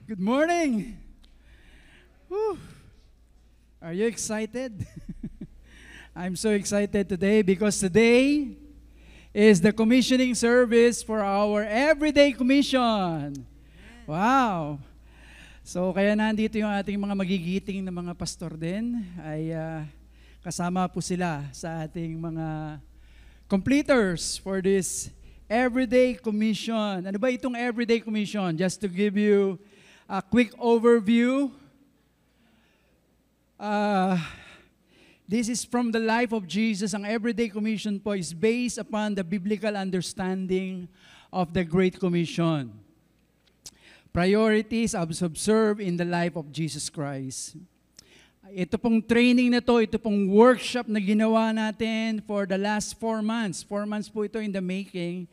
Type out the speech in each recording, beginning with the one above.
Good morning! Whew. Are you excited? I'm so excited today because today is the commissioning service for our Everyday Commission. Wow! So kaya nandito yung ating mga magigiting na mga pastor din, ay kasama po sila sa ating mga completers for this Everyday Commission. Ano ba itong Everyday Commission? Just to give you a quick overview. This is from the life of Jesus. Ang Everyday Commission po is based upon the biblical understanding of the Great Commission. Priorities as observed in the life of Jesus Christ. Ito pong training na to, ito pong workshop na ginawa natin for the last 4 months. 4 months po ito in the making.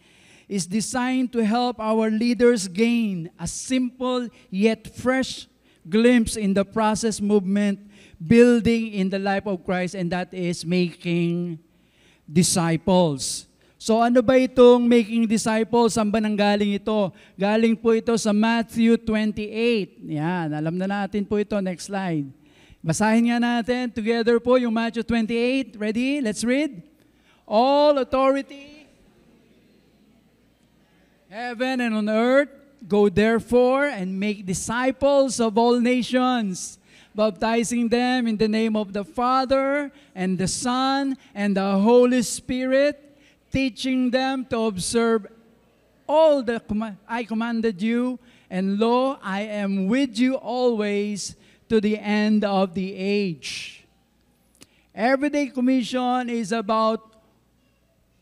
Is designed to help our leaders gain a simple yet fresh glimpse in the process movement building in the life of Christ, and that is making disciples. So ano ba itong making disciples? Saan ba nanggaling ito? Galing po ito sa Matthew 28. Yan, alam na natin po ito. Next slide. Basahin nga natin together po yung Matthew 28. Ready? Let's read. All authority, heaven and on earth, go therefore and make disciples of all nations, baptizing them in the name of the Father and the Son and the Holy Spirit, teaching them to observe all that I commanded you, and lo, I am with you always to the end of the age. Everyday Commission is about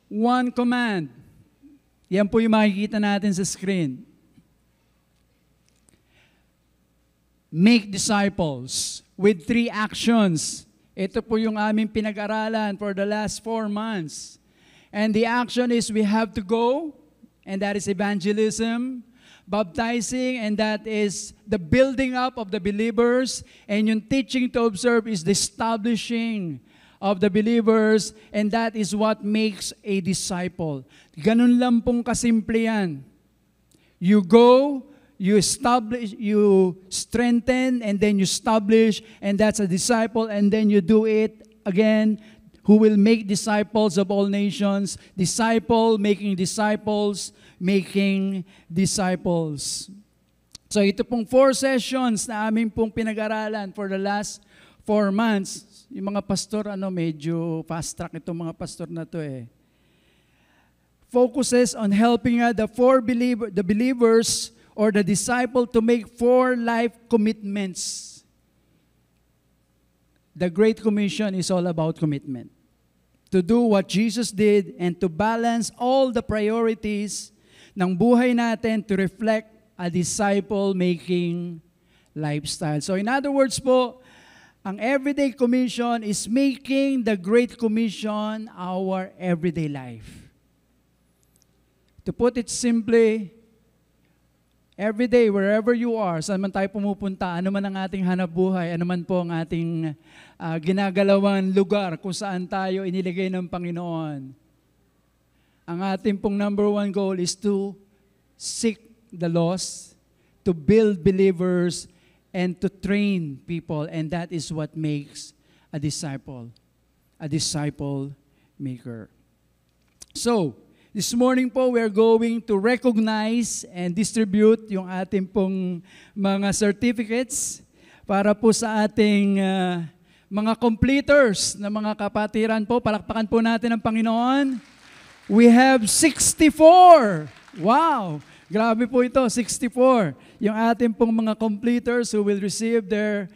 one command. Yan po yung makikita natin sa screen. Make disciples with 3 actions. Ito po yung aming pinag-aralan for the last 4 months. And the action is we have to go, and that is evangelism, baptizing, and that is the building up of the believers, and yung teaching to observe is the establishing of the believers, and that is what makes a disciple. Ganun lang pong kasimple yan. You go, you establish, you strengthen, and then you establish, and that's a disciple, and then you do it again, who will make disciples of all nations, disciple, making disciples, making disciples. So ito pong 4 sessions na aming pong pinag-aralan for the last 4 months. Yung mga pastor, medyo fast track itong mga pastor na to eh. Focuses on helping the believers or the disciple to make 4 life commitments. The Great Commission is all about commitment. To do what Jesus did and to balance all the priorities ng buhay natin to reflect a disciple-making lifestyle. So in other words po, ang Everyday Commission is making the Great Commission our everyday life. To put it simply, every day, wherever you are, saan man tayo pumupunta, ano man ang ating hanap buhay, ano man po ang ating ginagalawan lugar kung saan tayo iniligay ng Panginoon. Ang ating pong number 1 goal is to seek the lost, to build believers, and to train people, and that is what makes a disciple maker. So, this morning po, we are going to recognize and distribute yung ating pong mga certificates para po sa ating mga completers na mga kapatiran po. Palakpakan po natin ang Panginoon. We have 64! Wow! Grabe po ito, 64. Yung ating pong mga completers who will receive their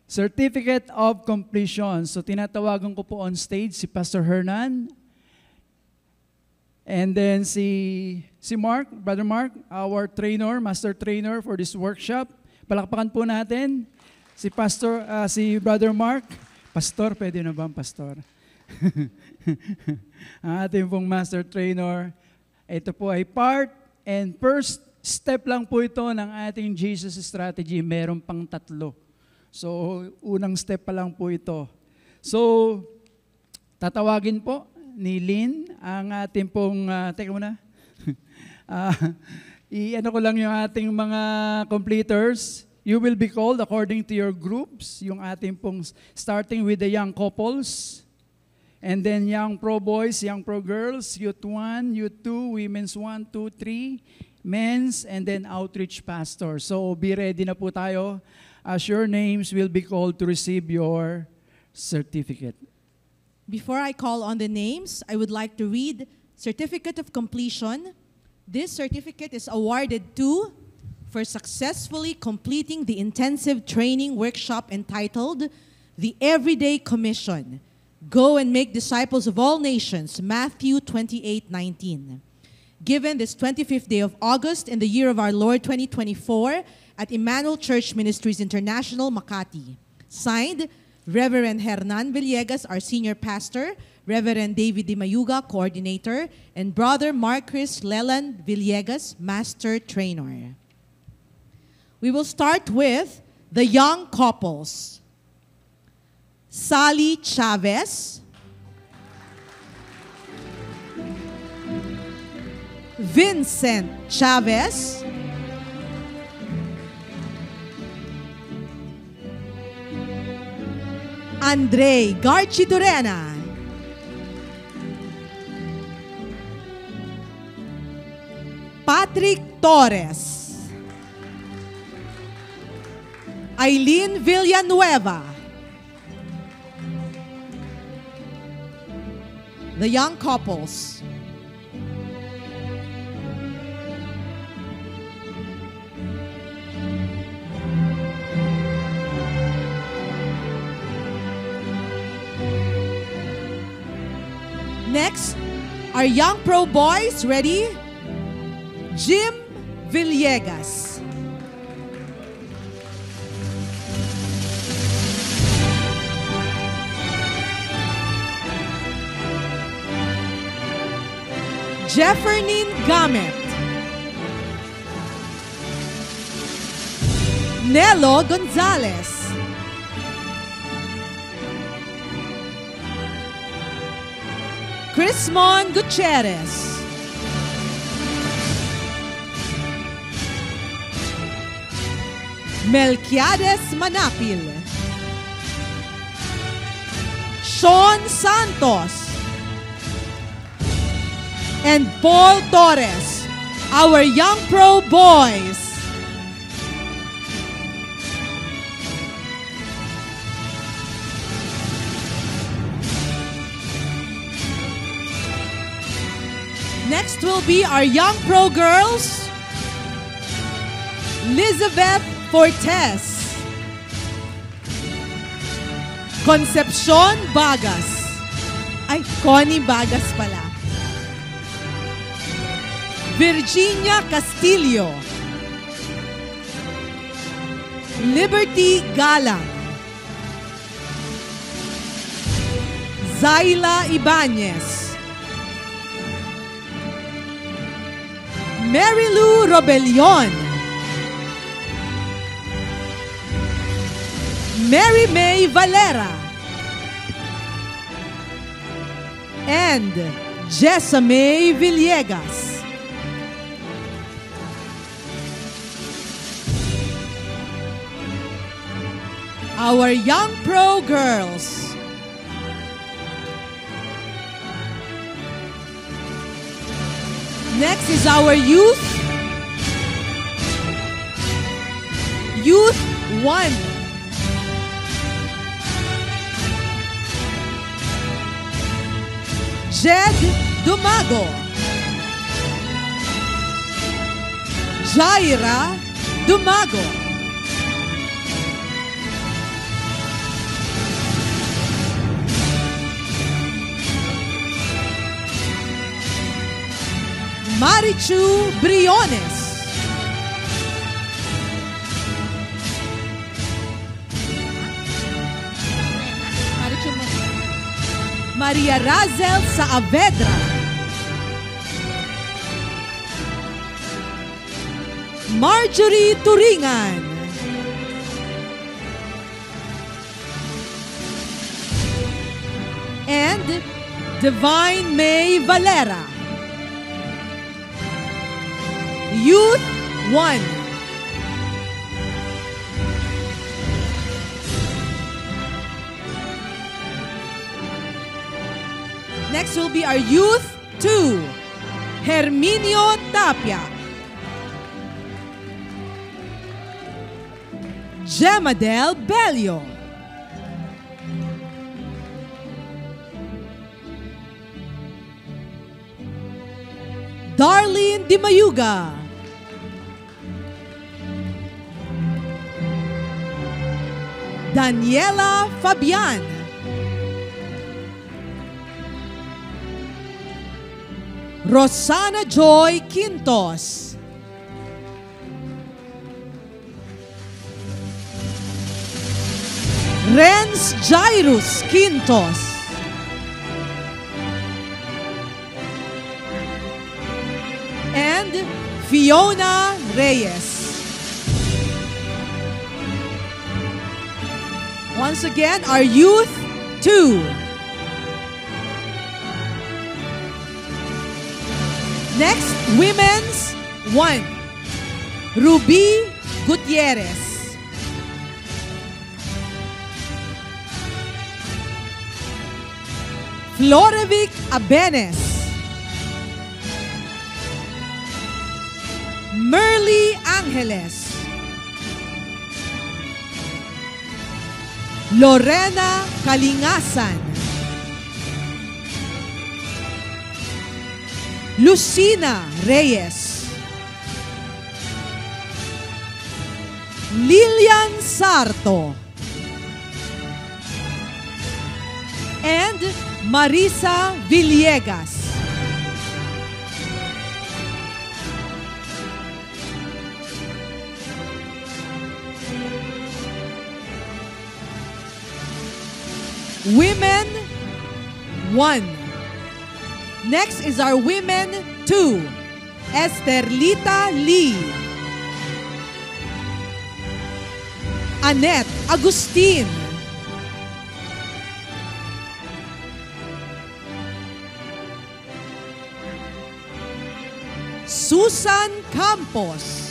certificate of completion. So tinatawagan ko po on stage si Pastor Hernan. And then si Mark, Brother Mark, our trainer, master trainer for this workshop. Palakpakan po natin si Brother Mark. Pastor, pwede na ba ang pastor? Ang ating pong master trainer. Ito po ay part and first step lang po ito ng ating Jesus strategy. Meron pang 3. So, unang step pa lang po ito. So, tatawagin po ni Lynn ang ating pong, teka muna, I-ano ko lang yung ating mga completers. You will be called according to your groups. Yung ating pong starting with the young couples. And then young pro boys, young pro girls, youth 1, youth 2, women's 1, 2, 3, men's, and then outreach pastor. So be ready na po tayo as your names will be called to receive your certificate. Before I call on the names, I would like to read Certificate of Completion. This certificate is awarded to for successfully completing the intensive training workshop entitled The Everyday Commission. Go and make disciples of all nations, Matthew 28:19. Given this 25th day of August in the year of our Lord 2024 at Emmanuel Church Ministries International, Makati. Signed, Reverend Hernan Villegas, our senior pastor, Reverend David Di Mayuga, coordinator, and Brother Marcus Leland Villegas, master trainer. We will start with the young couples. Sally Chavez, Vincent Chavez, Andre Garchitorena, Patrick Torres, Eileen Villanueva. The young couples. Next, our young pro boys, ready? Jim Villegas. Jeffernin Gamet. Nelo Gonzalez. Crismon Gutierrez. Melquiades Manapil. Sean Santos. And Paul Torres, our young pro boys. Next will be our young pro girls, Elizabeth Fortes, Concepcion Bagas. Ay, Connie Bagas pala. Virginia Castillo, Liberty Galang, Zayla Ibanez, Marilu Robelion, Mary May Valera, and Jessame Villegas. Our young pro girls. Next is our youth. Youth 1. Jed Dumago. Jaira Dumago. Marichu Briones. Maria Razel Saavedra. Marjorie Turingan. And Divine May Valera. Youth 1. Next will be our Youth 2. Herminio Tapia. Gemadel Belio. Darlene Di Mayuga. Daniela Fabian. Rosana Joy Quintos. Renz Jairus Quintos. And Fiona Reyes. Once again, our Youth 2. Next, Women's 1. Ruby Gutierrez. Florevic Abenes. Merly Angeles. Lorena Kalingasan. Lucina Reyes. Lilian Sarto. And Marisa Villegas. Women 1. Next is our Women 2. Esterlita Lee. Annette Agustin. Susan Campos.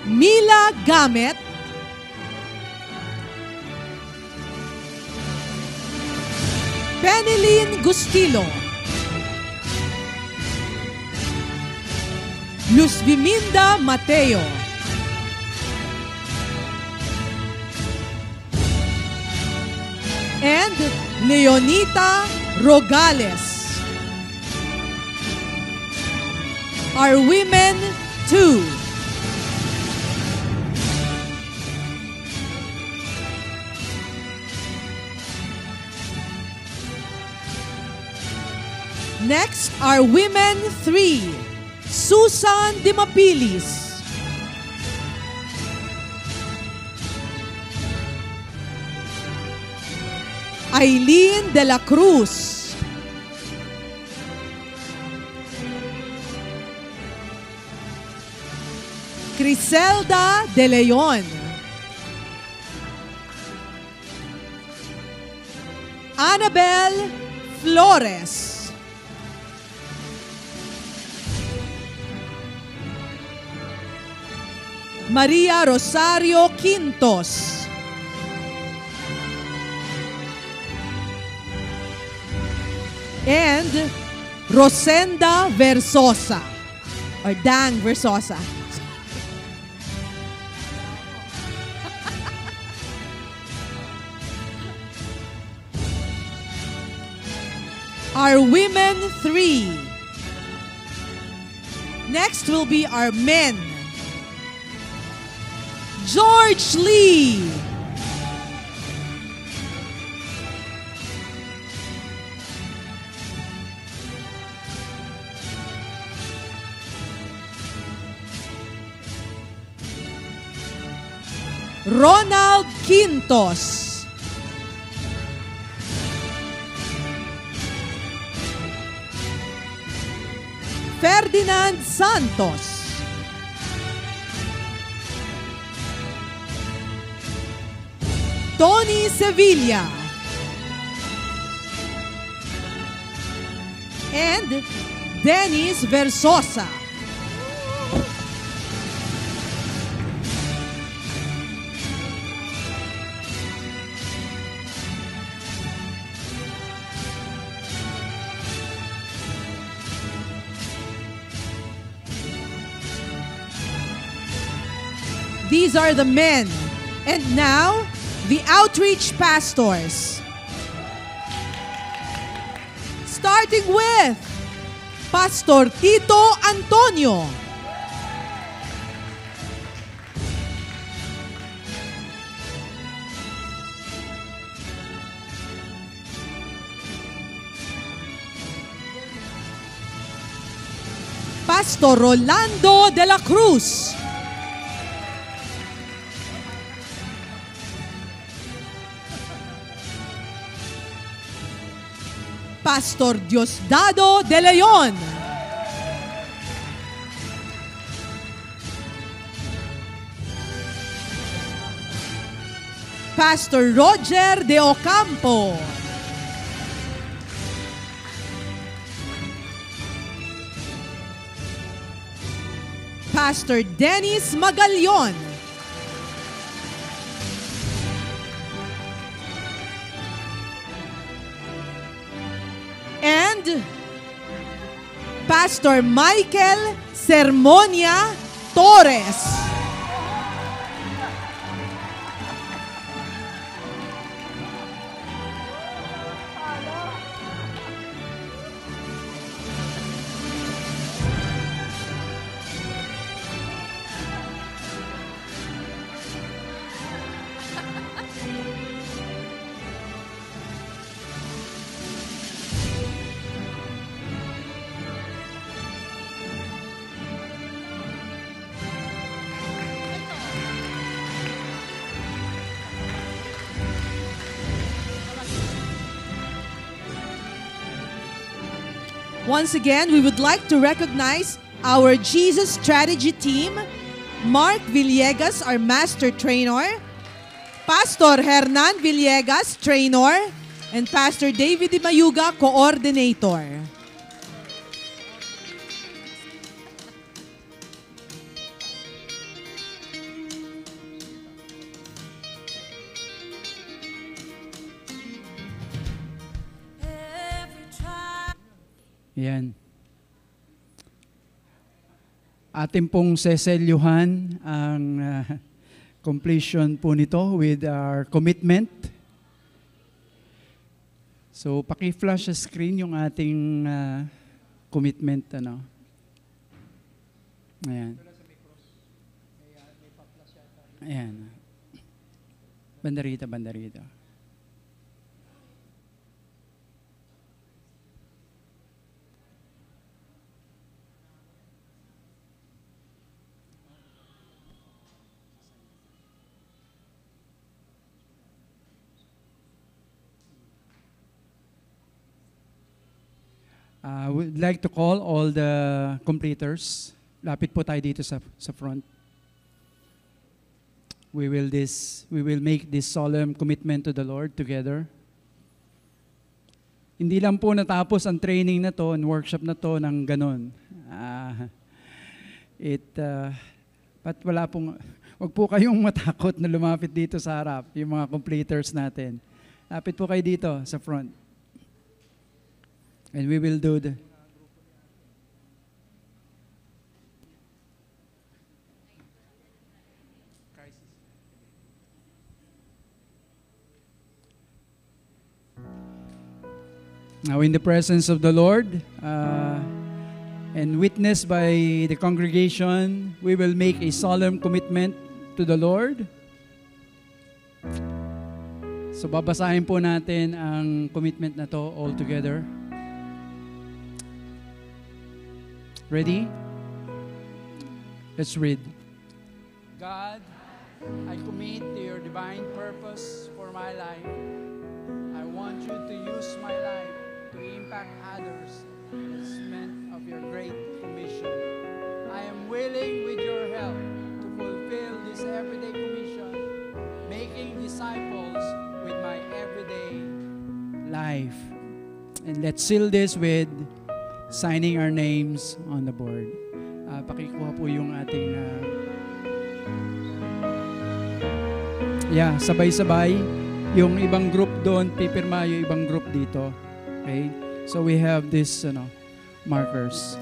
Mila Gamet. Penilyn Gustilo. Luz Viminda Mateo. And Leonita Rogales. Our Women 2. Next are Women 3. Susan Dimapilis. Eileen de la Cruz. Criselda de Leon. Annabel Flores. Maria Rosario Quintos. And Rosenda Versosa. Or Dang Versosa. Our Women 3. Next will be our men. George Lee. Ronald Quintos. Ferdinand Santos. Tony Sevilla. and Dennis Versosa. These are the men. And now, the outreach pastors. Starting with Pastor Tito Antonio. Pastor Rolando de la Cruz. Pastor Diosdado de Leon. Pastor Roger de Ocampo. Pastor Dennis Magallon. And Pastor Michael Sermonia Torres. Once again, we would like to recognize our Jesus Strategy team, Mark Villegas, our Master Trainer, Pastor Hernan Villegas, Trainer, and Pastor David Mayuga, Coordinator. Yan. Atin pong seselyuhan ang completion po nito with our commitment. So, paki-flash sa screen yung ating commitment. Ano. Ayan. Ayan. Bandarita, bandarita. We'd like to call all the completers. Lapit po tayo dito sa front. We will make this solemn commitment to the Lord together. Hindi lang po natapos ang training na to, ang workshop na to ng ganon. But wala pong, wag po kayong matakot na lumapit dito sa harap, yung mga completers natin. Lapit po kayo dito sa front. And we will do the... Now in the presence of the Lord and witnessed by the congregation, we will make a solemn commitment to the Lord. So babasahin po natin ang commitment na to all together. Ready? Let's read. God, I commit to your divine purpose for my life. I want you to use my life to impact others in the fulfillment of your great commission. I am willing with your help to fulfill this everyday commission, making disciples with my everyday life. And let's seal this with signing our names on the board. Pakikuha po yung ating sabay-sabay. Yung ibang group doon, pipirma yung ibang group dito. Okay? So we have this markers.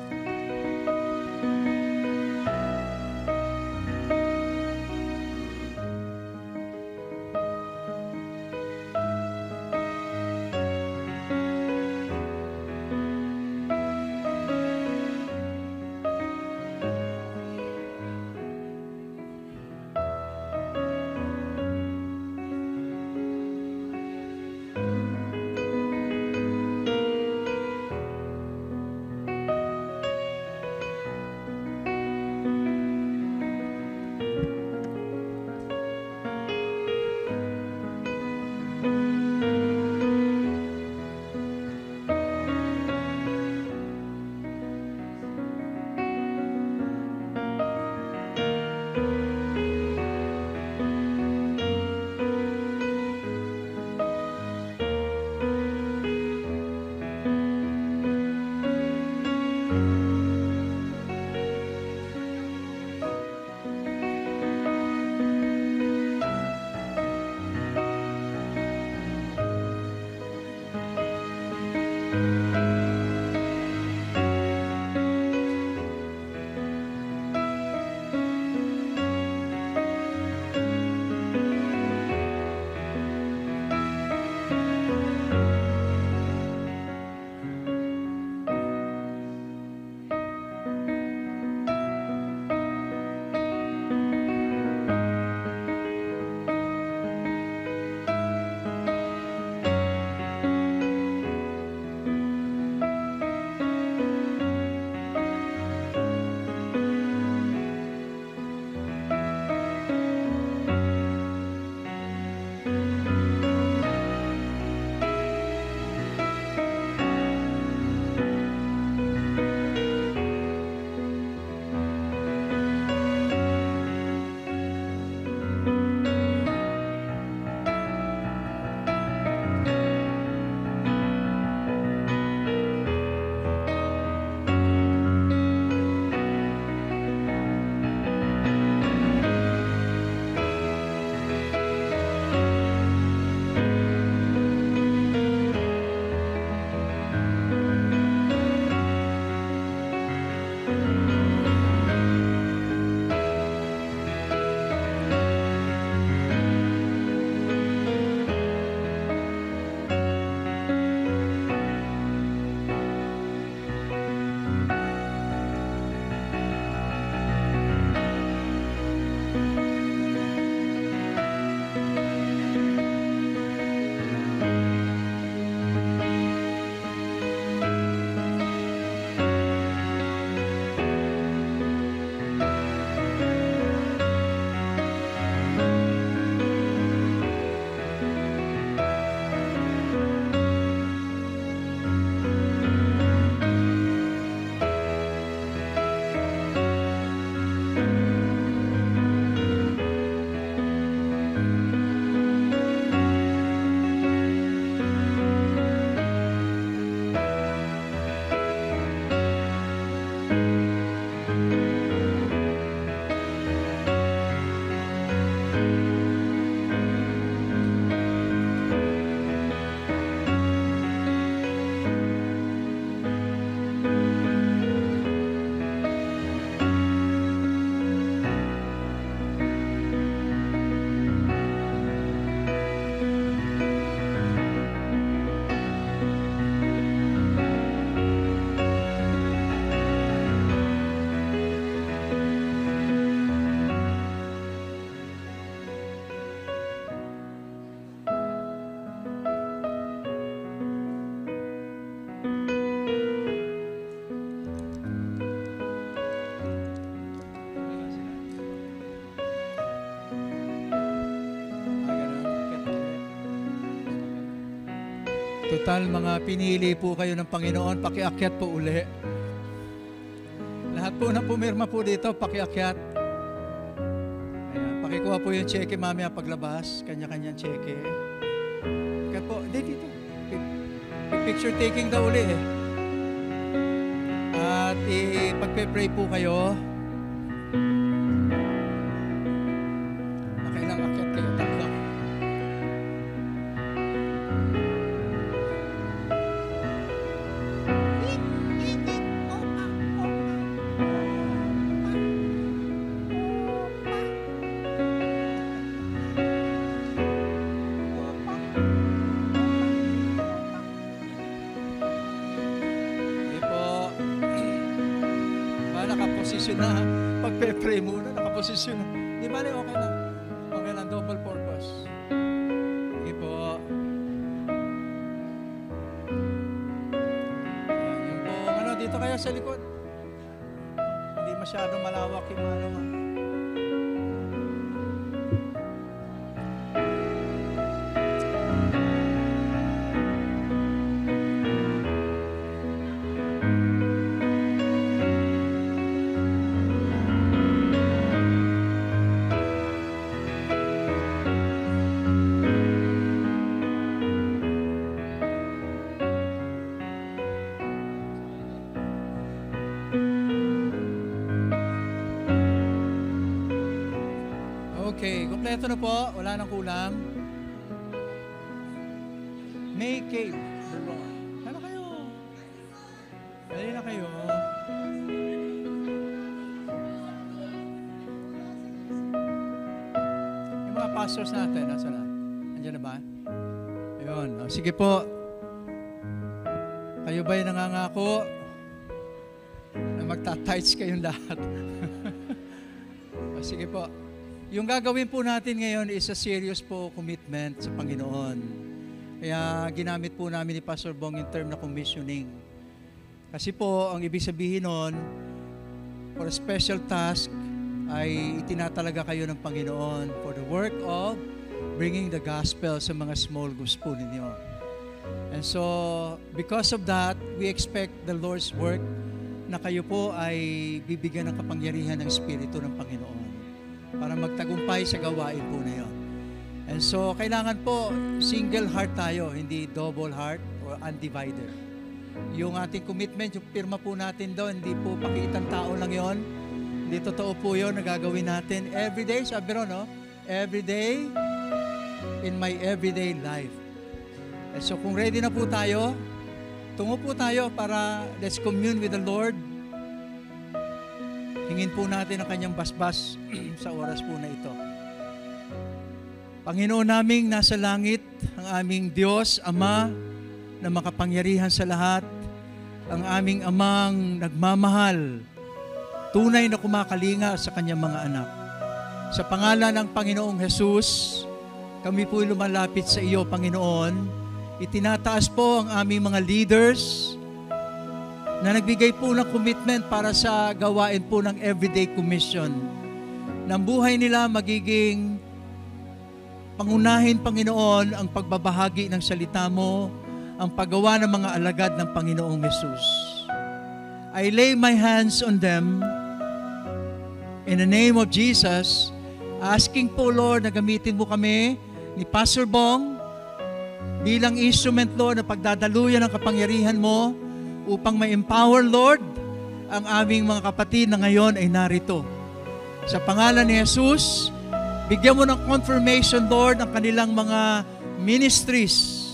Total, mga pinili po kayo ng Panginoon, pakiakyat po uli. Lahat po na pumirma po dito, pakiakyat. Ayan, pakikuha po yung cheque mamaya paglabas, kanya-kanyang cheque. Kaya po, dito. Picture taking daw uli eh. pagpe-pray po kayo. Nakailang akyat kayo, tatlo. Nakaposisyon na, pagpe-pray muna, nakaposisyon na. Di ba, okay lang. Okay lang, double purpose. Sige po. Ayan, yung po, dito kayo sa likod. Hindi masyadong malawak yung Okay, kompleto na po. Wala nang kulang. Make cave the Lord. Hala kayo. Dali na kayo. Yung mga pastors natin, nasa na? Andiyan na ba? Ayun. O, sige po. Kayo ba'y nangangako na magta-tights kayong lahat? O, sige po. Yung gagawin po natin ngayon is a serious po commitment sa Panginoon. Kaya ginamit po namin ni Pastor Bong yung term na commissioning. Kasi po, ang ibig sabihin nun, for a special task, ay itinatalaga kayo ng Panginoon for the work of bringing the gospel sa mga small groups po ninyo. And so, because of that, we expect the Lord's work na kayo po ay bibigyan ng kapangyarihan ng Espiritu ng Panginoon para magtagumpay sa gawain po na yun. And so, kailangan po single heart tayo, hindi double heart or undivided. Yung ating commitment, yung pirma po natin doon, hindi po pakitang tao lang yon. Hindi totoo po yun na gagawin natin every day. Sabi ron, no? Every day in my everyday life. And so, kung ready na po tayo, tungo po tayo para let's commune with the Lord. Hingin po natin ang kanyang basbas sa oras po na ito. Panginoon naming nasa langit, ang aming Diyos, Ama, na makapangyarihan sa lahat, ang aming Amang nagmamahal, tunay na kumakalinga sa kanyang mga anak. Sa pangalan ng Panginoong Jesus, kami po'y lumalapit sa iyo, Panginoon. Itinataas po ang aming mga leaders, na nagbigay po ng commitment para sa gawain po ng everyday commission. Ng buhay nila magiging pangunahin, Panginoon, ang pagbabahagi ng salita mo, ang paggawa ng mga alagad ng Panginoong Jesus. I lay my hands on them in the name of Jesus, asking po, Lord, na gamitin mo kami ni Pastor Bong bilang instrument, Lord, na pagdadaluyan ng kapangyarihan mo upang ma-empower, Lord, ang aming mga kapatid na ngayon ay narito. Sa pangalan ni Jesus, bigyan mo ng confirmation, Lord, ang kanilang mga ministries,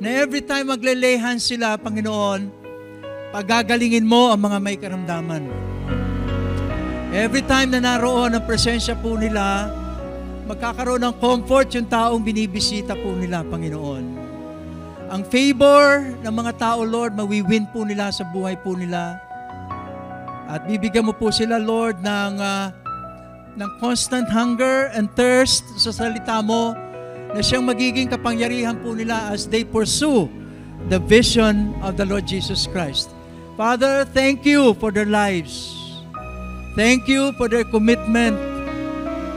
na every time magle-lay hands sila, Panginoon, pagagalingin mo ang mga may karamdaman. Every time na naroon ang presensya po nila, magkakaroon ng comfort yung taong binibisita po nila, Panginoon. Ang favor ng mga tao, Lord, mawiwin po nila sa buhay po nila. At bibigyan mo po sila, Lord, ng constant hunger and thirst sa salita mo, na siyang magiging kapangyarihan po nila as they pursue the vision of the Lord Jesus Christ. Father, thank you for their lives. Thank you for their commitment.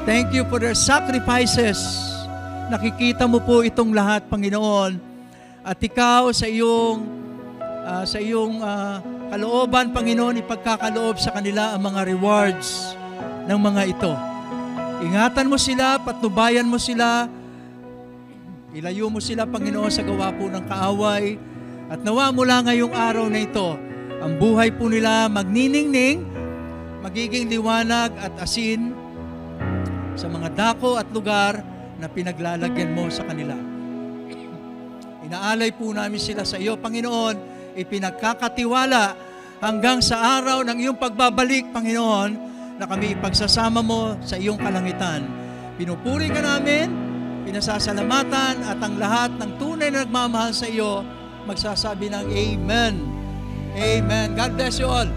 Thank you for their sacrifices. Nakikita mo po itong lahat, Panginoon. At ikaw sa iyong kalooban, Panginoon, ipagkakaloob sa kanila ang mga rewards ng mga ito. Ingatan mo sila, patnubayan mo sila, ilayo mo sila, Panginoon, sa gawa po ng kaaway. At nawa mula ngayong araw na ito, Ang buhay po nila magniningning, magiging liwanag at asin sa mga dako at lugar na pinaglalagyan mo sa kanila. Inaalay po namin sila sa iyo, Panginoon, ipinagkakatiwala hanggang sa araw ng iyong pagbabalik, Panginoon, na kami ipagsasama mo sa iyong kalangitan. Pinupuri ka namin, pinasasalamatan, at ang lahat ng tunay na nagmamahal sa iyo, magsasabi ng Amen. Amen. God bless you all.